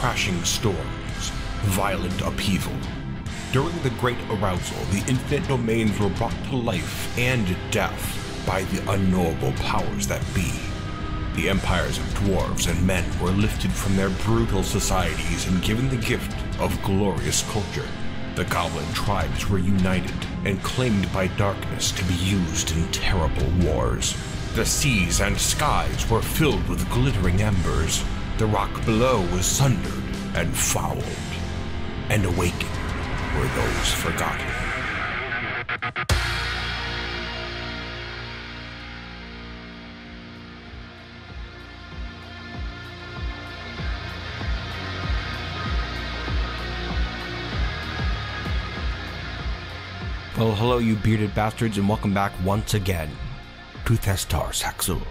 crashing storms, violent upheaval. During the Great Arousal, the infinite domains were brought to life and death by the unknowable powers that be. The empires of dwarves and men were lifted from their brutal societies and given the gift of glorious culture. The goblin tribes were united and claimed by darkness to be used in terrible wars. The seas and skies were filled with glittering embers. The rock below was sundered and fouled. And awakened were those forgotten. Well, hello you bearded bastards, and welcome back once again to Thestar Saxul,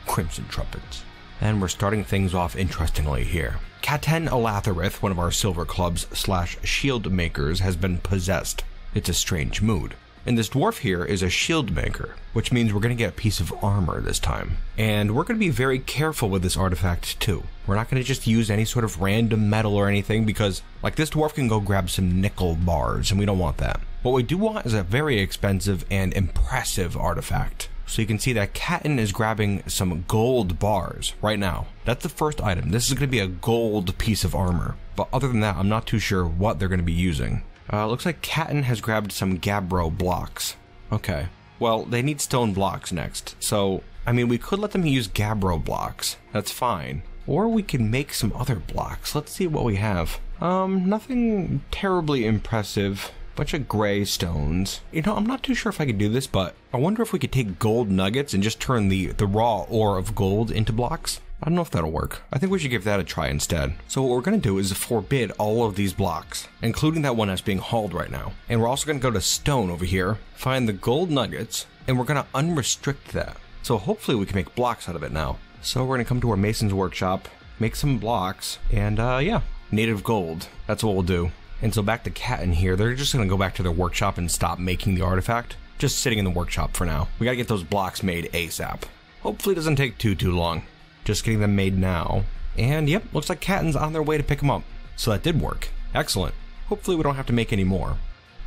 Crimsontrumpets. And we're starting things off interestingly here. Catan Alatharith, one of our silver clubs / shield makers, has been possessed. It's a strange mood. And this dwarf here is a shield maker, which means we're going to get a piece of armor this time. And we're going to be very careful with this artifact too. We're not going to just use any sort of random metal or anything because, like, this dwarf can go grab some nickel bars and we don't want that. What we do want is a very expensive and impressive artifact. So you can see that Catan is grabbing some gold bars right now. That's the first item. This is going to be a gold piece of armor. But other than that, I'm not too sure what they're going to be using. Looks like Catan has grabbed some gabbro blocks. Okay. Well, they need stone blocks next. So, I mean, we could let them use gabbro blocks. That's fine. Or we can make some other blocks. Let's see what we have. Nothing terribly impressive. Bunch of gray stones. You know, I'm not too sure if I could do this, but I wonder if we could take gold nuggets and just turn the raw ore of gold into blocks. I don't know if that'll work. I think we should give that a try instead. So what we're going to do is forbid all of these blocks, including that one that's being hauled right now. And we're also going to go to stone over here, find the gold nuggets, and we're going to unrestrict that. So hopefully we can make blocks out of it now. So we're going to come to our mason's workshop, make some blocks, and yeah, native gold. That's what we'll do. And so back to Catan here, they're just going to go back to their workshop and stop making the artifact. Just sitting in the workshop for now. We got to get those blocks made ASAP. Hopefully it doesn't take too long. Just getting them made now. And yep, looks like Catan's on their way to pick them up. So that did work. Excellent. Hopefully we don't have to make any more.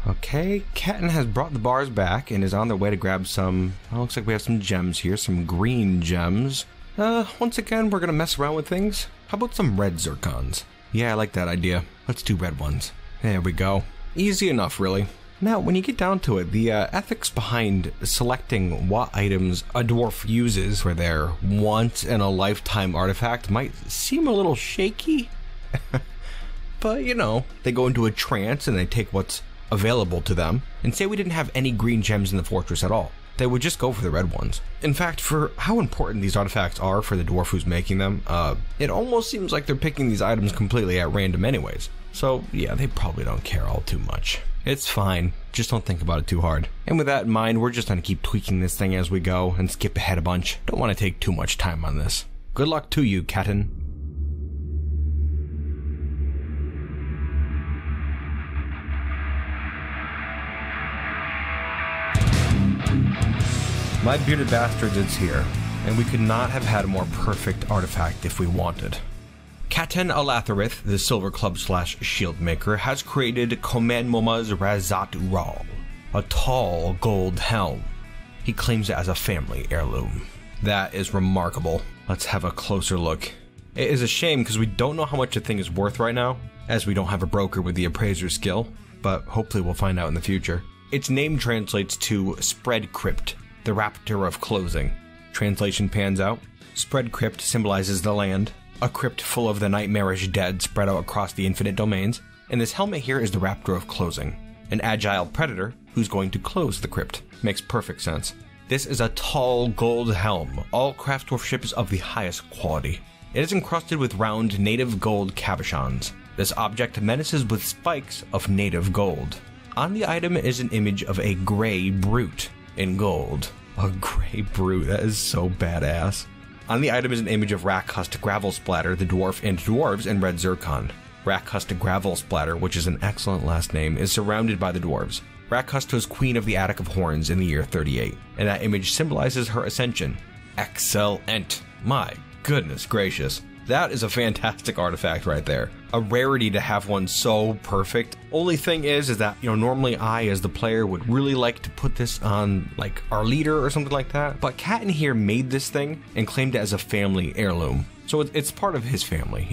Okay, Catan has brought the bars back and is on their way to grab some... Oh, looks like we have some gems here, some green gems. Once again, we're going to mess around with things. How about some red zircons? Yeah, I like that idea. Let's do red ones. There we go. Easy enough, really. Now, when you get down to it, the ethics behind selecting what items a dwarf uses for their once-in-a-lifetime artifact might seem a little shaky. But, you know, they go into a trance and they take what's available to them. And say we didn't have any green gems in the fortress at all. They would just go for the red ones. In fact, for how important these artifacts are for the dwarf who's making them, it almost seems like they're picking these items completely at random anyways. So yeah, they probably don't care all too much. It's fine, just don't think about it too hard. And with that in mind, we're just gonna keep tweaking this thing as we go and skip ahead a bunch. Don't want to take too much time on this. Good luck to you, Catan. My bearded bastards is here, and we could not have had a more perfect artifact if we wanted. Catan Alatharith, the silver club / shield maker, has created Komanmoma's Razat Ural, a tall gold helm. He claims it as a family heirloom. That is remarkable. Let's have a closer look. It is a shame because we don't know how much the thing is worth right now, as we don't have a broker with the appraiser skill, but hopefully we'll find out in the future. Its name translates to Spread Crypt, the Raptor of Closing. Translation pans out. Spread Crypt symbolizes the land, a crypt full of the nightmarish dead spread out across the infinite domains, and this helmet here is the Raptor of Closing, an agile predator who's going to close the crypt. Makes perfect sense. This is a tall gold helm, all craft dwarfships of the highest quality. It is encrusted with round native gold cabochons. This object menaces with spikes of native gold. On the item is an image of a gray brute in gold. A gray brute, that is so badass. On the item is an image of Rakkhust Gravel Splatter, the dwarf and dwarves in red zircon. Rakkhust Gravel Splatter, which is an excellent last name, is surrounded by the dwarves. Rakkhust was queen of the Attic of Horns in the year 38, and that image symbolizes her ascension. Excellent. My goodness gracious. That is a fantastic artifact right there. A rarity to have one so perfect. Only thing is that, normally I, as the player, would really like to put this on, like, our leader or something like that. But Cat in here made this thing and claimed it as a family heirloom. So it's part of his family,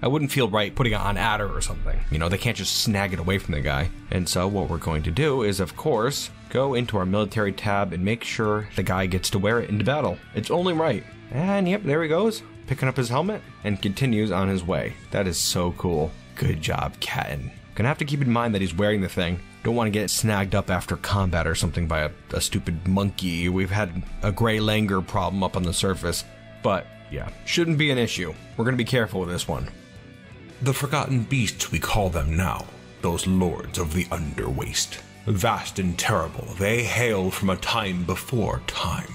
I wouldn't feel right putting it on Adder or something. They can't just snag it away from the guy. And so what we're going to do is, of course, go into our military tab and make sure the guy gets to wear it into battle. It's only right. And yep, there he goes, picking up his helmet and continues on his way. That is so cool. Good job, Catten. Gonna have to keep in mind that he's wearing the thing. Don't want to get snagged up after combat or something by a stupid monkey. We've had a gray langur problem up on the surface, but yeah, shouldn't be an issue. We're gonna be careful with this one. The Forgotten Beasts we call them now, those lords of the Underwaste. Vast and terrible, they hail from a time before time.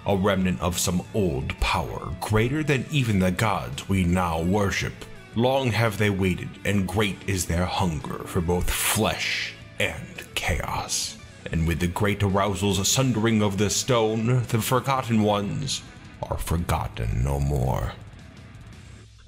A remnant of some old power, greater than even the gods we now worship. Long have they waited, and great is their hunger for both flesh and chaos. And with the great arousal's sundering of the stone, the Forgotten Ones are forgotten no more.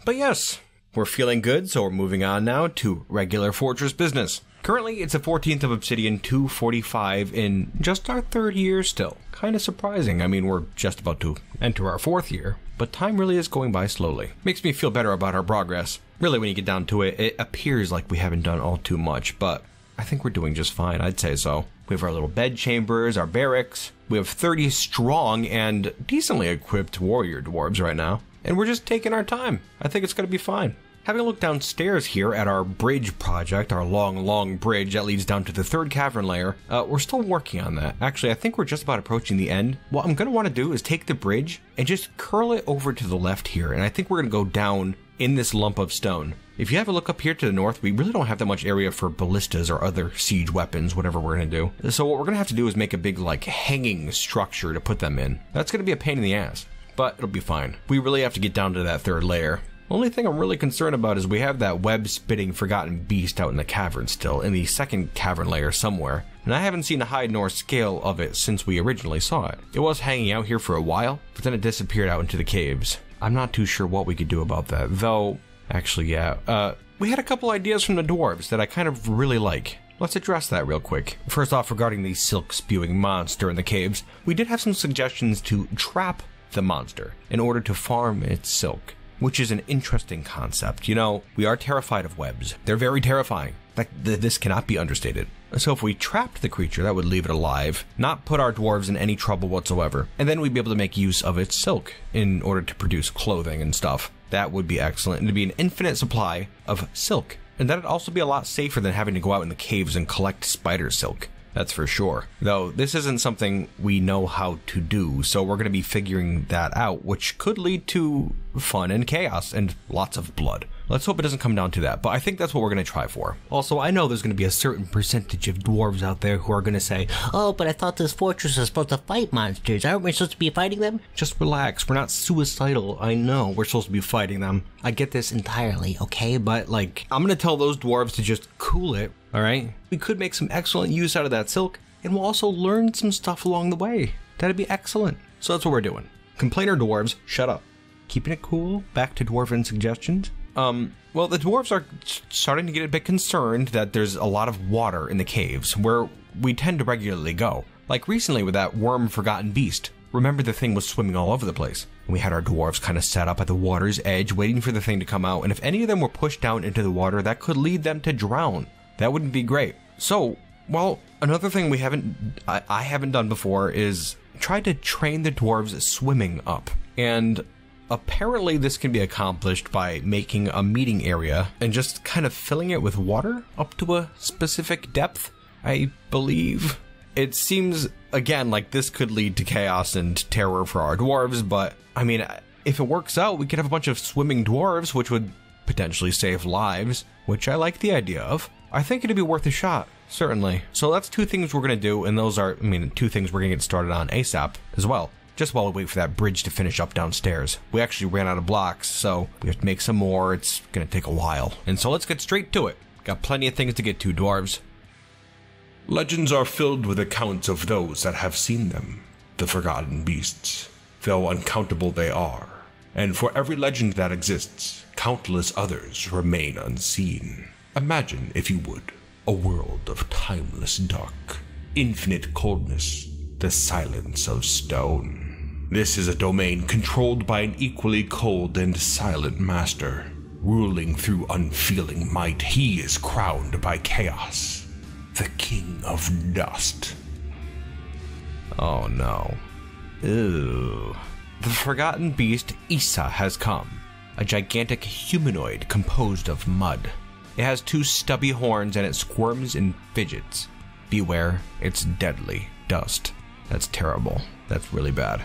But yes, we're feeling good, so we're moving on now to regular fortress business. Currently, it's the 14th of Obsidian 245 in just our 3rd year still. Kind of surprising. I mean, we're just about to enter our 4th year, but time really is going by slowly. Makes me feel better about our progress. Really, when you get down to it, it appears like we haven't done all too much, but I think we're doing just fine, I'd say so. We have our little bed chambers, our barracks. We have 30 strong and decently equipped warrior dwarves right now, and we're just taking our time. I think it's going to be fine. Having a look downstairs here at our bridge project, our long bridge that leads down to the 3rd cavern layer, we're still working on that. Actually, I think we're just about approaching the end. What I'm going to want to do is take the bridge and just curl it over to the left here, and I think we're going to go down in this lump of stone. If you have a look up here to the north, we really don't have that much area for ballistas or other siege weapons, whatever we're going to do. So what we're going to have to do is make a big, like, hanging structure to put them in. That's going to be a pain in the ass, but it'll be fine. We really have to get down to that 3rd layer. Only thing I'm really concerned about is we have that web-spitting Forgotten Beast out in the cavern still, in the 2nd cavern layer somewhere, and I haven't seen a hide nor scale of it since we originally saw it. It was hanging out here for a while, but then it disappeared out into the caves. I'm not too sure what we could do about that, though. Actually, yeah, we had a couple ideas from the dwarves that I kind of really like. Let's address that real quick. First off, regarding the silk-spewing monster in the caves, we did have some suggestions to trap the monster in order to farm its silk, which is an interesting concept. We are terrified of webs. They're very terrifying. This cannot be understated. So if we trapped the creature, that would leave it alive, not put our dwarves in any trouble whatsoever, and then we'd be able to make use of its silk in order to produce clothing and stuff. That would be excellent, and it'd be an infinite supply of silk. And that'd also be a lot safer than having to go out in the caves and collect spider silk. That's for sure. Though this isn't something we know how to do, so we're going to be figuring that out, which could lead to fun and chaos and lots of blood. Let's hope it doesn't come down to that, but I think that's what we're going to try for. Also, I know there's going to be a certain percentage of dwarves out there who are going to say, "Oh, but I thought this fortress was supposed to fight monsters. Aren't we supposed to be fighting them?" Just relax. We're not suicidal. I know we're supposed to be fighting them. I get this Entirely, okay? but I'm going to tell those dwarves to just cool it, all right? We could make some excellent use out of that silk, and we'll also learn some stuff along the way. That'd be excellent. So that's what we're doing. Complainer dwarves, shut up. Keeping it cool, back to dwarven suggestions. Well, the dwarves are starting to get a bit concerned that there's a lot of water in the caves where we tend to regularly go. Like recently with that worm Forgotten Beast. Remember, the thing was swimming all over the place. And we had our dwarves kind of set up at the water's edge waiting for the thing to come out, and if any of them were pushed down into the water, that could lead them to drown. That wouldn't be great. So, well, another thing I haven't done before is try to train the dwarves swimming up. And apparently this can be accomplished by making a meeting area and just kind of filling it with water up to a specific depth, I believe. It seems, again, like this could lead to chaos and terror for our dwarves, but I mean, if it works out, we could have a bunch of swimming dwarves, which would potentially save lives, which I like the idea of. I think it'd be worth a shot, certainly. So that's 2 things we're going to do, and those are, 2 things we're going to get started on ASAP as well. Just while we wait for that bridge to finish up downstairs. We actually ran out of blocks, so we have to make some more. It's going to take a while. And so let's get straight to it. Got plenty of things to get to, dwarves. Legends are filled with accounts of those that have seen them, the Forgotten Beasts, though uncountable they are, And for every legend that exists, countless others remain unseen. Imagine, if you would, a world of timeless dark, infinite coldness, the silence of stone. This is a domain controlled by an equally cold and silent master. Ruling through unfeeling might, he is crowned by chaos, the King of Dust. Oh no. Ew. The forgotten beast Isa has come, a gigantic humanoid composed of mud. It has 2 stubby horns and it squirms and fidgets. Beware, it's deadly dust. That's terrible. That's really bad.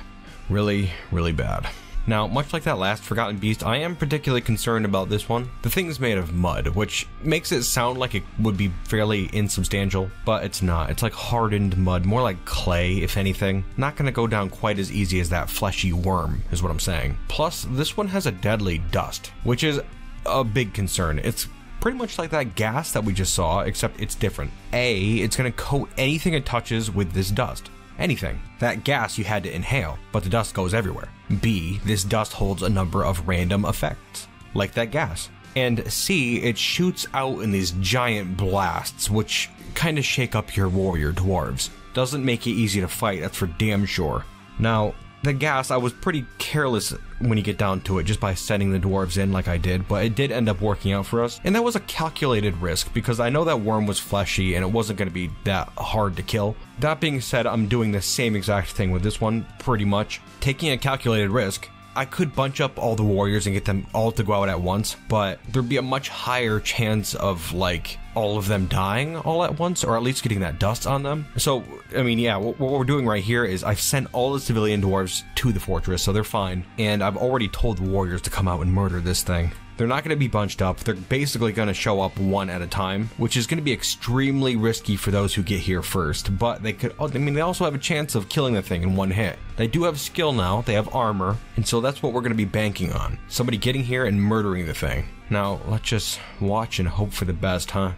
Really, really bad. Now, much like that last forgotten beast, I am particularly concerned about this one. The thing's made of mud, which makes it sound like it would be fairly insubstantial, but it's not. It's like hardened mud, more like clay, if anything. Not gonna go down quite as easy as that fleshy worm, is what I'm saying. Plus, this one has a deadly dust, which is a big concern. It's pretty much like that gas that we just saw, except it's different. A, it's gonna coat anything it touches with this dust. Anything. That gas you had to inhale, but the dust goes everywhere. B, this dust holds a number of random effects, like that gas. And C, it shoots out in these giant blasts, which kind of shake up your warrior dwarves. Doesn't make it easy to fight, that's for damn sure. Now, the gas, I was pretty careless when you get down to it, just by sending the dwarves in like I did, but it did end up working out for us. And that was a calculated risk, because I know that worm was fleshy and it wasn't going to be that hard to kill. That being said, I'm doing the same exact thing with this one, pretty much. Taking a calculated risk, I could bunch up all the warriors and get them all to go out at once, but there'd be a much higher chance of, like, all of them dying all at once, or at least getting that dust on them. So, I mean, yeah, what we're doing right here is I've sent all the civilian dwarves to the fortress, so they're fine, and I've already told the warriors to come out and murder this thing. They're not going to be bunched up, they're basically going to show up one at a time, which is going to be extremely risky for those who get here first, but they could, I mean, they also have a chance of killing the thing in one hit. They do have skill now, they have armor, and so that's what we're going to be banking on. Somebody getting here and murdering the thing. Now, let's just watch and hope for the best, huh?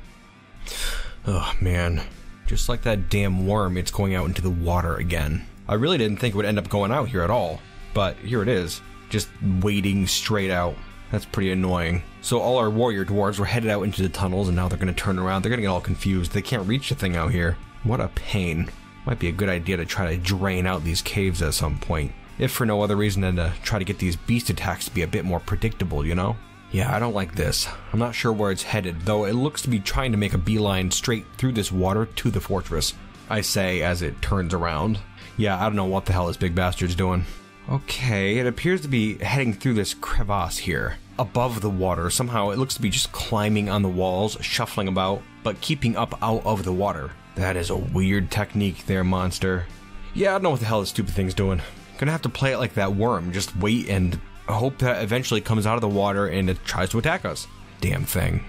Oh man, just like that damn worm, it's going out into the water again. I really didn't think it would end up going out here at all, but here it is, just wading straight out. That's pretty annoying. So all our warrior dwarves were headed out into the tunnels, and now they're going to turn around. They're going to get all confused. They can't reach the thing out here. What a pain. Might be a good idea to try to drain out these caves at some point, if for no other reason than to try to get these beast attacks to be a bit more predictable, you know? Yeah, I don't like this. I'm not sure where it's headed, though it looks to be trying to make a beeline straight through this water to the fortress, I say as it turns around. Yeah, I don't know what the hell this big bastard's doing. Okay, it appears to be heading through this crevasse here, above the water. Somehow it looks to be just climbing on the walls, shuffling about, but keeping up out of the water. That is a weird technique there, monster. Yeah, I don't know what the hell this stupid thing's doing. Gonna have to play it like that worm, just wait and hope that eventually it comes out of the water and it tries to attack us. Damn thing.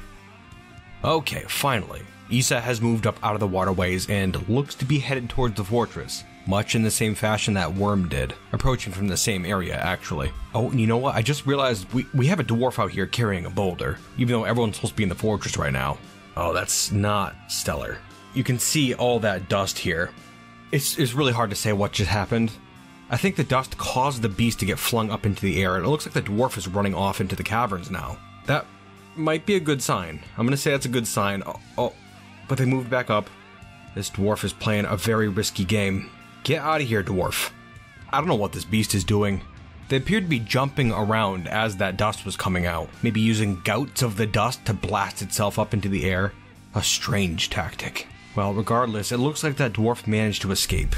Okay, finally. Isa has moved up out of the waterways and looks to be headed towards the fortress, much in the same fashion that worm did, approaching from the same area, actually. Oh, and you know what? I just realized we have a dwarf out here carrying a boulder, even though everyone's supposed to be in the fortress right now. Oh, that's not stellar. You can see all that dust here. It's really hard to say what just happened. I think the dust caused the beast to get flung up into the air, and it looks like the dwarf is running off into the caverns now. That might be a good sign. I'm gonna say that's a good sign. Oh, but they moved back up. This dwarf is playing a very risky game. Get out of here, dwarf. I don't know what this beast is doing. They appeared to be jumping around as that dust was coming out, maybe using gouts of the dust to blast itself up into the air. A strange tactic. Well, regardless, it looks like that dwarf managed to escape,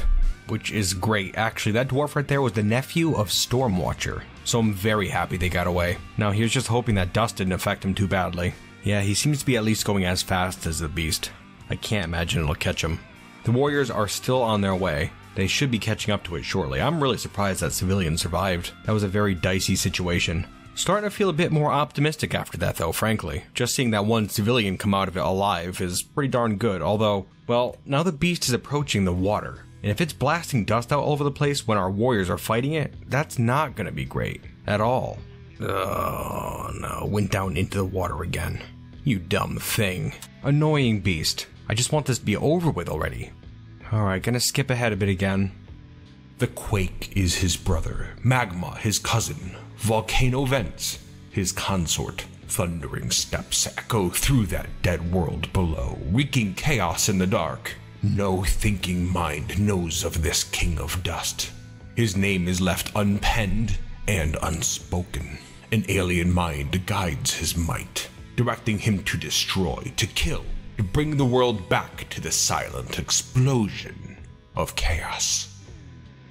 which is great. Actually, that dwarf right there was the nephew of Stormwatcher, so I'm very happy they got away. Now here's just hoping that dust didn't affect him too badly. Yeah, he seems to be at least going as fast as the beast. I can't imagine it'll catch him. The warriors are still on their way. They should be catching up to it shortly. I'm really surprised that civilians survived. That was a very dicey situation. Starting to feel a bit more optimistic after that though, frankly. Just seeing that one civilian come out of it alive is pretty darn good, although, well, now the beast is approaching the water. And if it's blasting dust out all over the place when our warriors are fighting it, that's not gonna be great. At all. Oh no, went down into the water again. You dumb thing. Annoying beast. I just want this to be over with already. Alright, gonna skip ahead a bit again. The quake is his brother, magma his cousin, Volcano vents, his consort. Thundering steps echo through that dead world below, wreaking chaos in the dark. No thinking mind knows of this king of dust. His name is left unpenned and unspoken. An alien mind guides his might, directing him to destroy, to kill, to bring the world back to the silent explosion of chaos.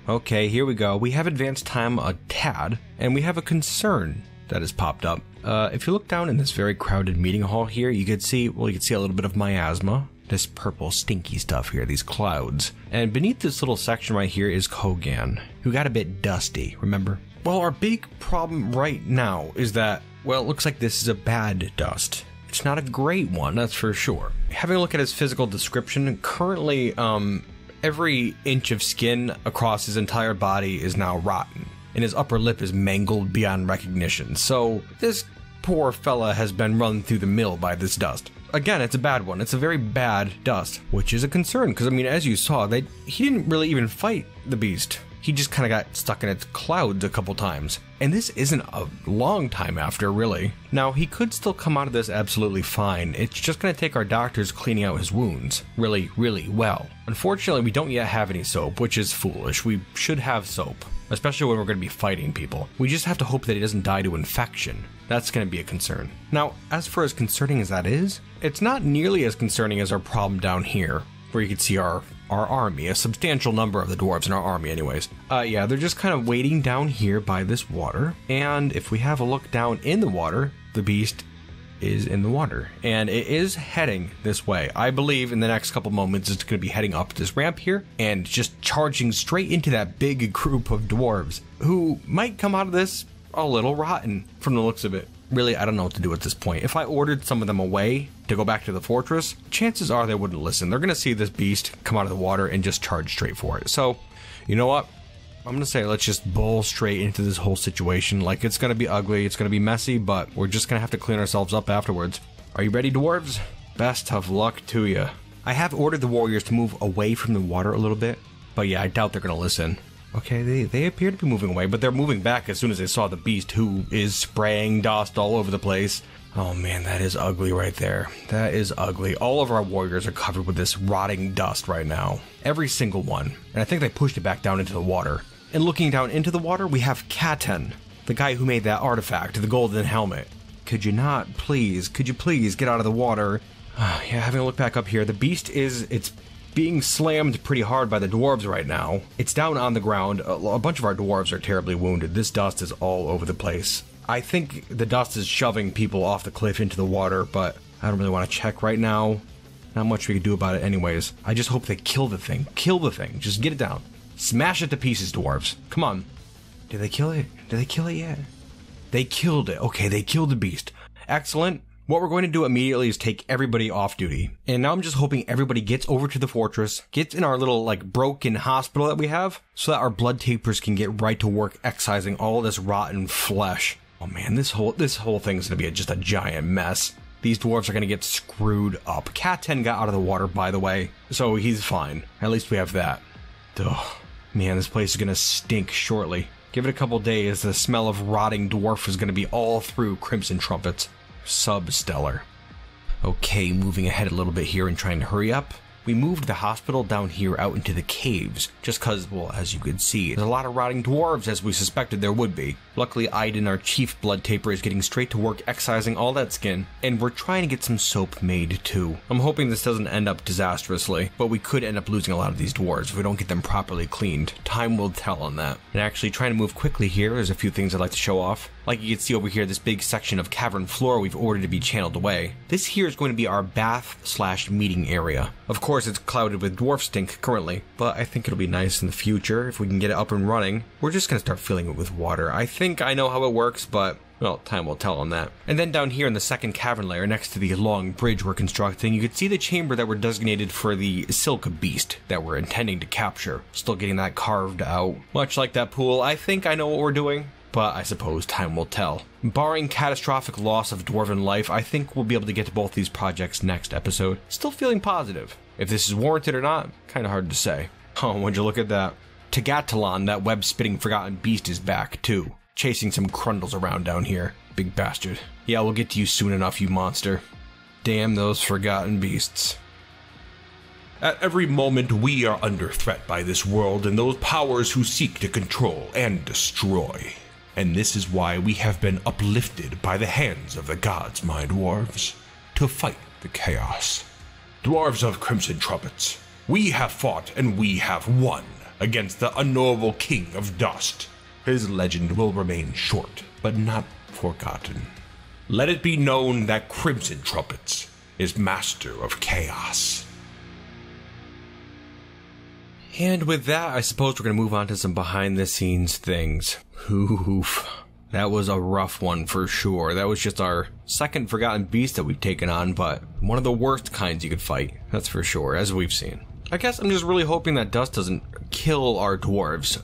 Okay, here we go. We have advanced time a tad, and we have a concern that has popped up. If you look down in this very crowded meeting hall here, you could see a little bit of miasma. This purple stinky stuff here, these clouds. And beneath this little section right here is Kogan, who got a bit dusty, remember? Well, our big problem right now is that, well, it looks like this is a bad dust. It's not a great one, that's for sure. Having a look at his physical description, currently, every inch of skin across his entire body is now rotten, and his upper lip is mangled beyond recognition. So this poor fella has been run through the mill by this dust. Again, it's a bad one. It's a very bad dust, which is a concern, because, I mean, as you saw, he didn't really even fight the beast. He just kind of got stuck in its clouds a couple times. And this isn't a long time after, really. Now, he could still come out of this absolutely fine. It's just going to take our doctors cleaning out his wounds really, really well. Unfortunately, we don't yet have any soap, which is foolish. We should have soap, especially when we're going to be fighting people. We just have to hope that he doesn't die to infection. That's going to be a concern. Now, as for as concerning as that is, it's not nearly as concerning as our problem down here, where you can see our army, a substantial number of the dwarves in our army anyways. Yeah, they're just kind of waiting down here by this water, and if we have a look down in the water, the beast is in the water, and it is heading this way. I believe in the next couple moments it's going to be heading up this ramp here, and just charging straight into that big group of dwarves, who might come out of this a little rotten from the looks of it. Really, I don't know what to do at this point. If I ordered some of them away to go back to the fortress, chances are they wouldn't listen. They're going to see this beast come out of the water and just charge straight for it. So, you know what? I'm going to say let's just bull straight into this whole situation. Like, it's going to be ugly, it's going to be messy, but we're just going to have to clean ourselves up afterwards. Are you ready, dwarves? Best of luck to you. I have ordered the warriors to move away from the water a little bit, but yeah, I doubt they're going to listen. Okay, they appear to be moving away, but they're moving back as soon as they saw the beast, who is spraying dust all over the place. Oh man, that is ugly right there. That is ugly. All of our warriors are covered with this rotting dust right now. Every single one. And I think they pushed it back down into the water. And looking down into the water, we have Katen, the guy who made that artifact, the golden helmet. Could you please get out of the water? Yeah, having a look back up here, the beast it's being slammed pretty hard by the dwarves right now. It's down on the ground. A bunch of our dwarves are terribly wounded. This dust is all over the place. I think the dust is shoving people off the cliff into the water, but I don't really want to check right now. Not much we can do about it anyways. I just hope they kill the thing. Kill the thing. Just get it down. Smash it to pieces, dwarves. Come on. Did they kill it? Did they kill it yet? They killed it. Okay, they killed the beast. Excellent. What we're going to do immediately is take everybody off duty. And now I'm just hoping everybody gets over to the fortress, gets in our little, broken hospital that we have, so that our blood tapers can get right to work excising all this rotten flesh. Oh man, this whole thing is going to be just a giant mess. These dwarves are going to get screwed up. Katen got out of the water, by the way, so he's fine. At least we have that. Ugh. Man, this place is going to stink shortly. Give it a couple days, the smell of rotting dwarf is going to be all through Crimsontrumpets. Substellar. Okay, moving ahead a little bit here and trying to hurry up. We moved the hospital down here out into the caves, just cause, well, as you can see, there's a lot of rotting dwarves as we suspected there would be. Luckily, Aiden, our chief blood taper, is getting straight to work excising all that skin, and we're trying to get some soap made too. I'm hoping this doesn't end up disastrously, but we could end up losing a lot of these dwarves if we don't get them properly cleaned. Time will tell on that. And actually, trying to move quickly here, there's a few things I'd like to show off. Like you can see over here, this big section of cavern floor we've ordered to be channeled away. This here is going to be our bath/meeting area. Of course, it's clouded with dwarf stink currently, but I think it'll be nice in the future if we can get it up and running. We're just going to start filling it with water. I think I know how it works, but, well, time will tell on that. And then down here in the second cavern layer, next to the long bridge we're constructing, you can see the chamber that we're designated for the silk beast that we're intending to capture. Still getting that carved out. Much like that pool, I think I know what we're doing, but I suppose time will tell. Barring catastrophic loss of dwarven life, I think we'll be able to get to both these projects next episode. Still feeling positive. If this is warranted or not, kinda hard to say. Oh, would you look at that? Tagatalon, that web-spitting forgotten beast, is back, too. chasing some Crundles around down here. Big bastard. Yeah, we'll get to you soon enough, you monster. Damn those forgotten beasts. At every moment, we are under threat by this world and those powers who seek to control and destroy. And this is why we have been uplifted by the hands of the gods, my dwarves, to fight the chaos. Dwarves of Crimsontrumpets, we have fought and we have won against the unknowable King of Dust. His legend will remain short, but not forgotten. Let it be known that Crimsontrumpets is master of chaos. And with that, I suppose we're going to move on to some behind-the-scenes things. Oof. That was a rough one for sure. That was just our second forgotten beast that we've taken on, but one of the worst kinds you could fight. That's for sure, as we've seen. I guess I'm just really hoping that dust doesn't kill our dwarves.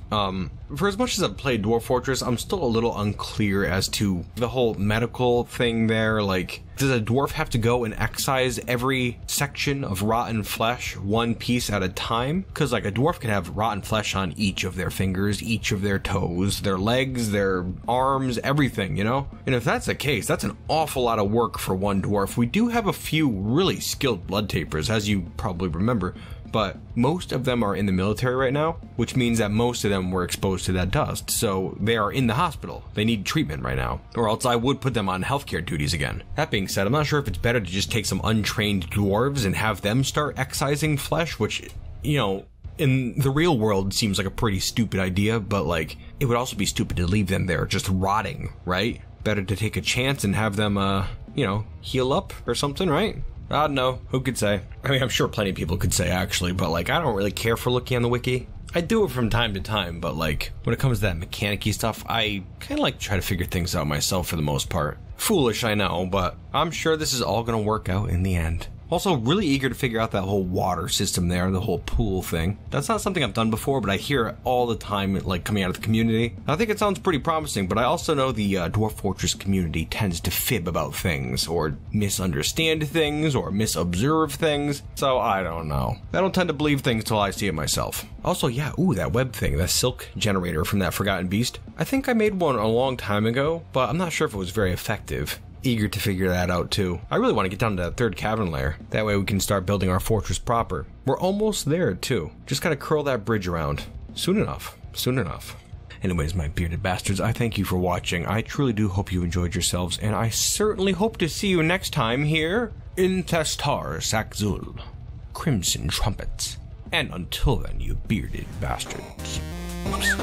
For as much as I've played Dwarf Fortress, I'm still a little unclear as to the whole medical thing there. Like, does a dwarf have to go and excise every section of rotten flesh one piece at a time? Because, like, a dwarf can have rotten flesh on each of their fingers, each of their toes, their legs, their arms, everything, you know? And if that's the case, that's an awful lot of work for one dwarf. We do have a few really skilled blood tapers, as you probably remember, but most of them are in the military right now, which means that most of them were exposed to that dust, so they are in the hospital. They need treatment right now, or else I would put them on healthcare duties again. That being said, I'm not sure if it's better to just take some untrained dwarves and have them start excising flesh, which, you know, in the real world seems like a pretty stupid idea, but like, it would also be stupid to leave them there just rotting, right? Better to take a chance and have them, you know, heal up or something, right? I don't know, who could say? I mean, I'm sure plenty of people could say actually, but like, I don't really care for looking on the wiki. I do it from time to time, but like, when it comes to that mechanic-y stuff, I kind of like try to figure things out myself for the most part. Foolish, I know, but I'm sure this is all gonna work out in the end. Also, really eager to figure out that whole water system there, the whole pool thing. That's not something I've done before, but I hear it all the time, like, coming out of the community. I think it sounds pretty promising, but I also know the Dwarf Fortress community tends to fib about things, or misunderstand things, or misobserve things, so I don't know. I don't tend to believe things till I see it myself. Also, yeah, ooh, that web thing, that silk generator from that Forgotten Beast. I think I made one a long time ago, but I'm not sure if it was very effective. Eager to figure that out too. I really want to get down to that third cavern layer. That way we can start building our fortress proper. We're almost there too. Just gotta curl that bridge around. Soon enough. Soon enough. Anyways, my bearded bastards, I thank you for watching. I truly do hope you enjoyed yourselves, and I certainly hope to see you next time here in Testar Sakzul, Crimsontrumpets. And until then, you bearded bastards. Oops.